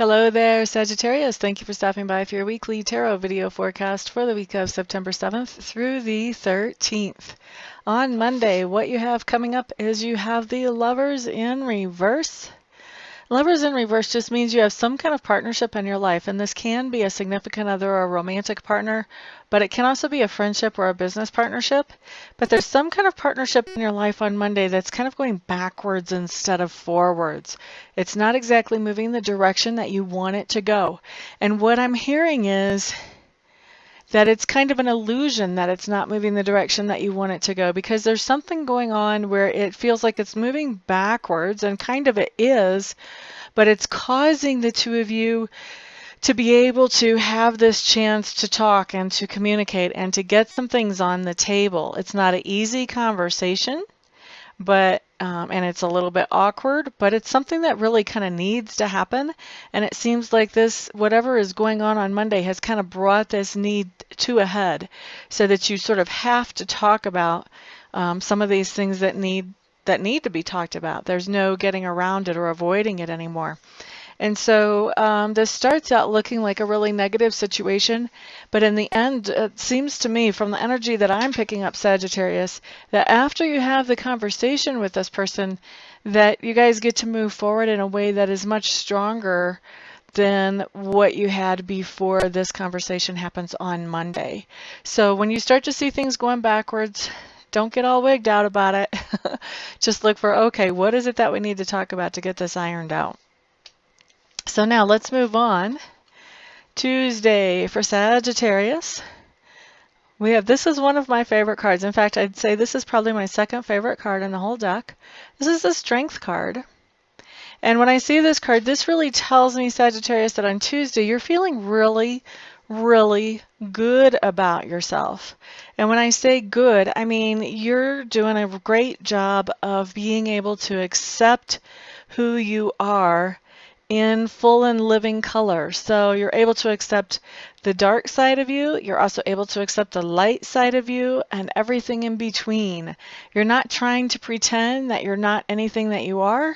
Hello there, Sagittarius. Thank you for stopping by for your weekly tarot video forecast for the week of September 7th through the 13th. On Monday, what you have coming up is you have the Lovers in reverse. Lovers in reverse just means you have some kind of partnership in your life, and this can be a significant other or a romantic partner, but it can also be a friendship or a business partnership. But there's some kind of partnership in your life on Monday that's kind of going backwards instead of forwards. It's not exactly moving the direction that you want it to go. And what I'm hearing is that it's kind of an illusion that it's not moving the direction that you want it to go, because there's something going on where it feels like it's moving backwards, and kind of it is, but it's causing the two of you to be able to have this chance to talk and to communicate and to get some things on the table. It's not an easy conversation, but and it's a little bit awkward, but it's something that really kind of needs to happen. And it seems like this, whatever is going on Monday, has kind of brought this need to a head, so that you sort of have to talk about some of these things that need to be talked about. There's no getting around it or avoiding it anymore. And so this starts out looking like a really negative situation, but in the end, it seems to me from the energy that I'm picking up, Sagittarius, that after you have the conversation with this person, that you guys get to move forward in a way that is much stronger than what you had before this conversation happens on Monday. So when you start to see things going backwards, don't get all wigged out about it. Just look for, okay, what is it that we need to talk about to get this ironed out? So now let's move on. Tuesday for Sagittarius. We have, this is one of my favorite cards. In fact, I'd say this is probably my second favorite card in the whole deck. This is the Strength card. And when I see this card, this really tells me, Sagittarius, that on Tuesday you're feeling really, really good about yourself. And when I say good, I mean you're doing a great job of being able to accept who you are in full and living color. So you're able to accept the dark side of you. You're also able to accept the light side of you and everything in between. You're not trying to pretend that you're not anything that you are.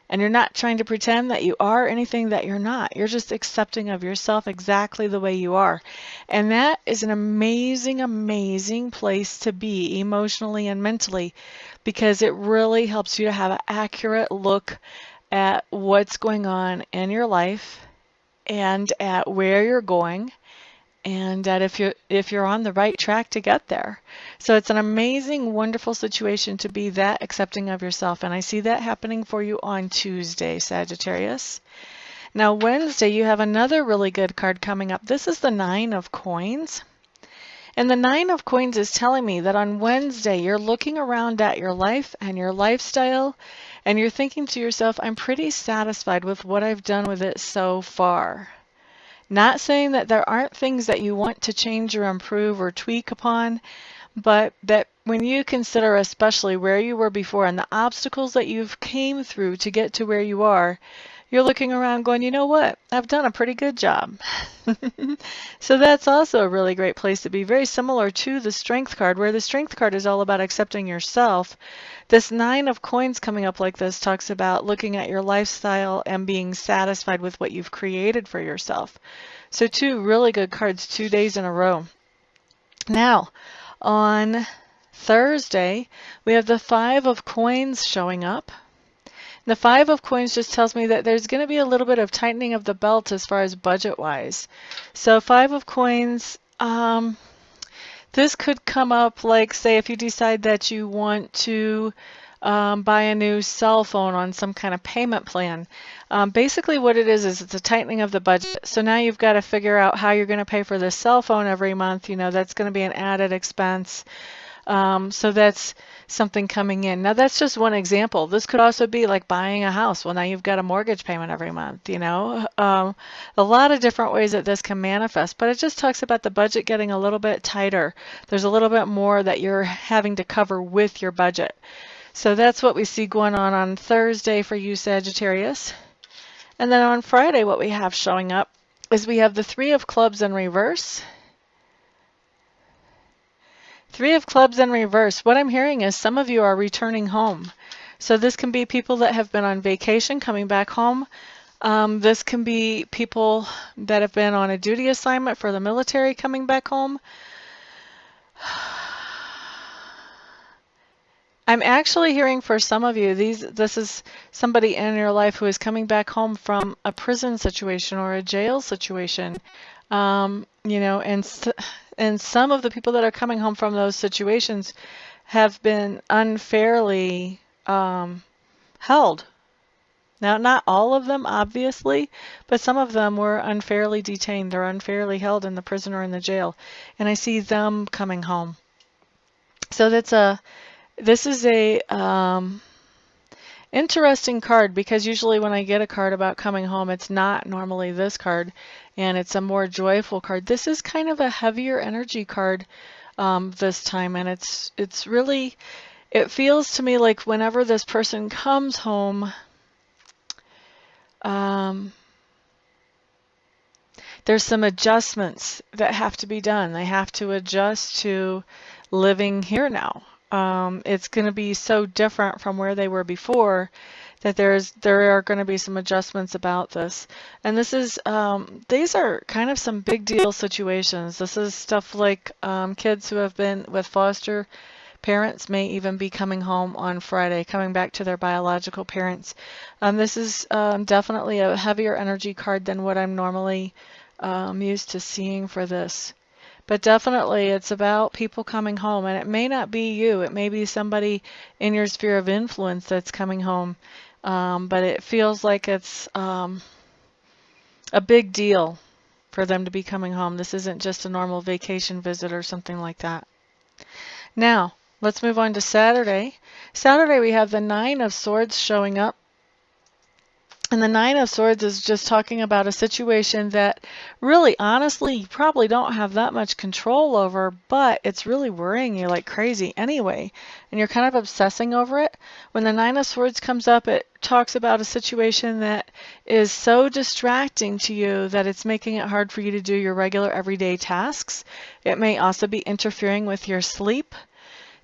And you're not trying to pretend that you are anything that you're not. You're just accepting of yourself exactly the way you are. And that is an amazing, amazing place to be emotionally and mentally, because it really helps you to have an accurate look at what's going on in your life and at where you're going, and that if you're on the right track to get there. So it's an amazing, wonderful situation to be that accepting of yourself, and I see that happening for you on Tuesday, Sagittarius. Now Wednesday, you have another really good card coming up. This is the Nine of Coins. And the Nine of Coins is telling me that on Wednesday, you're looking around at your life and your lifestyle, and you're thinking to yourself, I'm pretty satisfied with what I've done with it so far. Not saying that there aren't things that you want to change or improve or tweak upon, but that when you consider especially where you were before and the obstacles that you've came through to get to where you are, you're looking around going, you know what, I've done a pretty good job. So that's also a really great place to be, very similar to the Strength card, where the Strength card is all about accepting yourself. This Nine of Coins coming up like this talks about looking at your lifestyle and being satisfied with what you've created for yourself. So two really good cards 2 days in a row. Now, on Thursday, we have the Five of Coins showing up. The Five of Coins just tells me that there's going to be a little bit of tightening of the belt as far as budget-wise. So Five of Coins, this could come up like, say, if you decide that you want to buy a new cell phone on some kind of payment plan. Basically what it is it's a tightening of the budget. So now you've got to figure out how you're going to pay for this cell phone every month. You know, that's going to be an added expense. So that's something coming in. Now that's just one example. This could also be like buying a house. Well, now you've got a mortgage payment every month, you know. A lot of different ways that this can manifest, but it just talks about the budget getting a little bit tighter. There's a little bit more that you're having to cover with your budget. So that's what we see going on Thursday for you, Sagittarius. And then on Friday, what we have showing up is we have the Three of Clubs in reverse. Three of Clubs in reverse. What I'm hearing is some of you are returning home. So this can be people that have been on vacation coming back home. This can be people that have been on a duty assignment for the military coming back home. I'm actually hearing for some of you, this is somebody in your life who is coming back home from a prison situation or a jail situation. You know, and some of the people that are coming home from those situations have been unfairly held. Now, not all of them, obviously, but some of them were unfairly detained or unfairly held in the prison or in the jail. And I see them coming home. So this is a interesting card, because usually when I get a card about coming home, it's not normally this card, and it's a more joyful card. This is kind of a heavier energy card this time, and it's really, it feels to me like whenever this person comes home, there's some adjustments that have to be done. They have to adjust to living here now. It's going to be so different from where they were before that there are going to be some adjustments about this. And this is these are kind of some big deal situations. This is stuff like kids who have been with foster parents may even be coming home on Friday, coming back to their biological parents. This is definitely a heavier energy card than what I'm normally used to seeing for this. But definitely it's about people coming home, and it may not be you. It may be somebody in your sphere of influence that's coming home. But it feels like it's a big deal for them to be coming home. This isn't just a normal vacation visit or something like that. Now, let's move on to Saturday. Saturday we have the Nine of Swords showing up. And the Nine of Swords is just talking about a situation that really, honestly, you probably don't have that much control over, but it's really worrying you like crazy anyway. And you're kind of obsessing over it. When the Nine of Swords comes up, it talks about a situation that is so distracting to you that it's making it hard for you to do your regular everyday tasks. It may also be interfering with your sleep.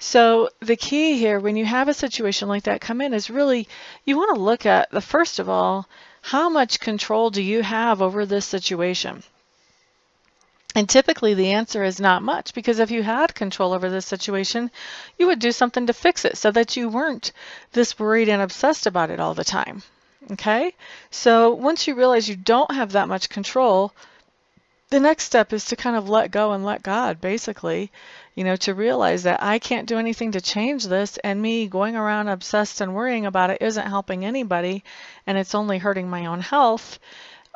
So the key here, when you have a situation like that come in, is really you want to look at, first of all, how much control do you have over this situation? And typically the answer is not much, because if you had control over this situation, you would do something to fix it so that you weren't this worried and obsessed about it all the time. Okay? So once you realize you don't have that much control, the next step is to kind of let go and let God, basically, you know, to realize that I can't do anything to change this, and me going around obsessed and worrying about it isn't helping anybody, and it's only hurting my own health.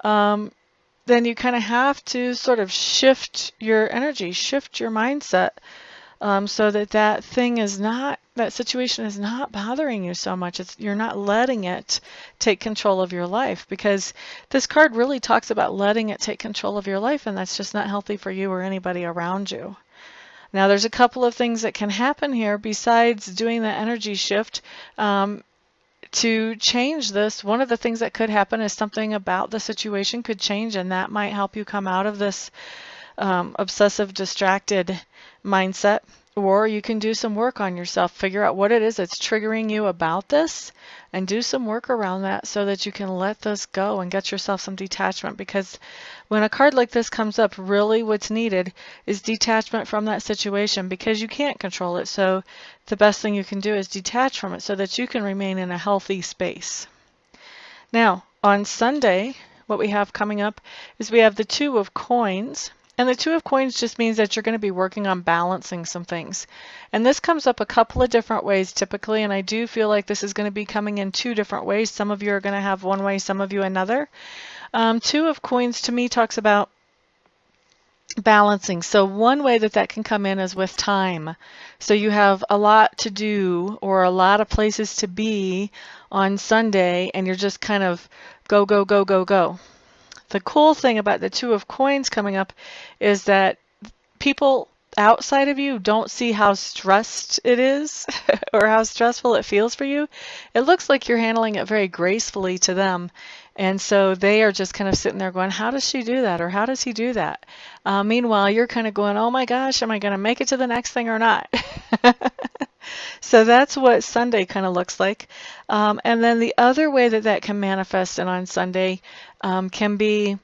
Then you kind of have to sort of shift your energy, shift your mindset, so that that situation is not bothering you so much. You're not letting it take control of your life, because this card really talks about letting it take control of your life, and that's just not healthy for you or anybody around you. Now, there's a couple of things that can happen here besides doing the energy shift to change this. One of the things that could happen is something about the situation could change, and that might help you come out of this obsessive, distracted mindset. Or you can do some work on yourself, figure out what it is that's triggering you about this, and do some work around that so that you can let this go and get yourself some detachment. Because when a card like this comes up, really what's needed is detachment from that situation, because you can't control it. So the best thing you can do is detach from it so that you can remain in a healthy space. Now, on Sunday, what we have coming up is we have the Two of Coins. And the Two of Coins just means that you're going to be working on balancing some things. And this comes up a couple of different ways typically, and I do feel like this is going to be coming in two different ways. Some of you are going to have one way, some of you another. Two of Coins to me talks about balancing. So one way that can come in is with time. So you have a lot to do or a lot of places to be on Sunday, and you're just kind of go, go, go, go, go. The cool thing about the Two of Coins coming up is that people outside of you don't see how stressed it is or how stressful it feels for you. It looks like you're handling it very gracefully to them. And so they are just kind of sitting there going, how does she do that? Or how does he do that? Meanwhile, you're kind of going, oh my gosh, am I going to make it to the next thing or not? So that's what Sunday kind of looks like. And then the other way that that can manifest in on Sunday can be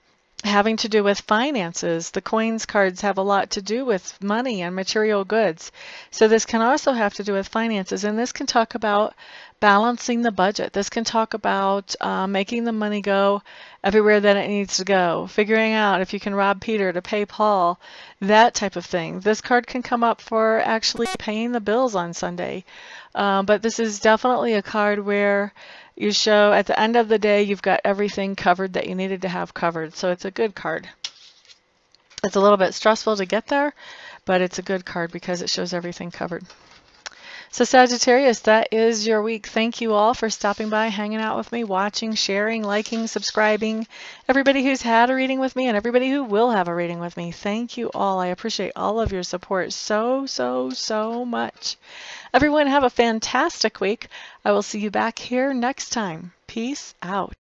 having to do with finances. The coins cards have a lot to do with money and material goods. So this can also have to do with finances, and this can talk about balancing the budget. This can talk about making the money go everywhere that it needs to go, figuring out if you can rob Peter to pay Paul, that type of thing. This card can come up for actually paying the bills on Sunday. But this is definitely a card where you show at the end of the day you've got everything covered that you needed to have covered. So it's a good card. It's a little bit stressful to get there, but it's a good card because it shows everything covered. So Sagittarius, that is your week. Thank you all for stopping by, hanging out with me, watching, sharing, liking, subscribing. Everybody who's had a reading with me and everybody who will have a reading with me, thank you all. I appreciate all of your support so, so, so much. Everyone have a fantastic week. I will see you back here next time. Peace out.